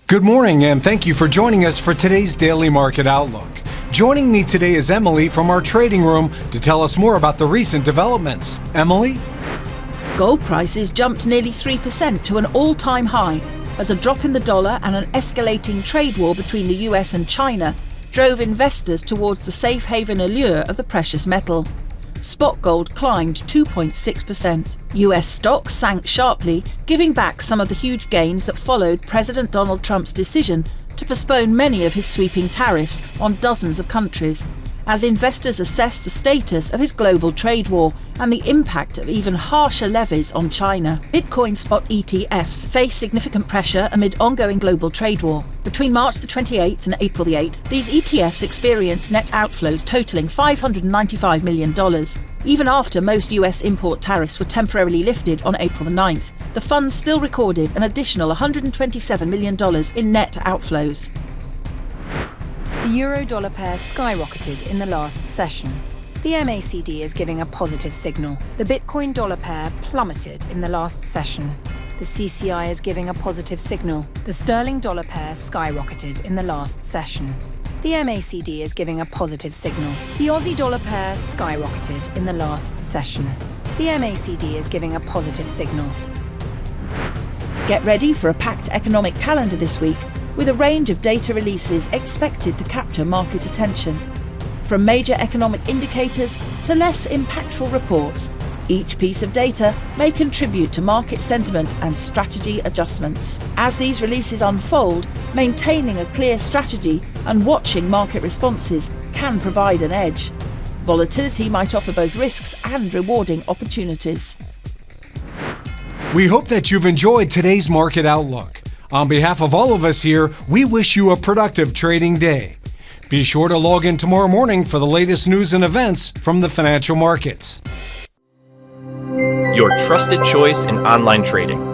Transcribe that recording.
Good morning, and thank you for joining us for today's Daily Market Outlook. Joining me today is Emily from our trading room to tell us more about the recent developments. Emily? Gold prices jumped nearly 3% to an all-time high as a drop in the dollar and an escalating trade war between the US and China drove investors towards the safe haven allure of the precious metal. Spot gold climbed 2.6%. US stocks sank sharply, giving back some of the huge gains that followed President Donald Trump's decision to postpone many of his sweeping tariffs on dozens of countries, as investors assess the status of his global trade war and the impact of even harsher levies on China. Bitcoin spot ETFs face significant pressure amid ongoing global trade war. Between March the 28th and April the 8th, these ETFs experienced net outflows totaling $595 million. Even after most US import tariffs were temporarily lifted on April the 9th, the funds still recorded an additional $127 million in net outflows. The euro-dollar pair skyrocketed in the last session. The MACD is giving a positive signal. The Bitcoin dollar pair plummeted in the last session. The CCI is giving a positive signal. The sterling dollar pair skyrocketed in the last session. The MACD is giving a positive signal. The Aussie dollar pair skyrocketed in the last session. The MACD is giving a positive signal. Get ready for a packed economic calendar this week, with a range of data releases expected to capture market attention. From major economic indicators to less impactful reports, each piece of data may contribute to market sentiment and strategy adjustments. As these releases unfold, maintaining a clear strategy and watching market responses can provide an edge. Volatility might offer both risks and rewarding opportunities. We hope that you've enjoyed today's Market Outlook. On behalf of all of us here, we wish you a productive trading day. Be sure to log in tomorrow morning for the latest news and events from the financial markets. Your trusted choice in online trading.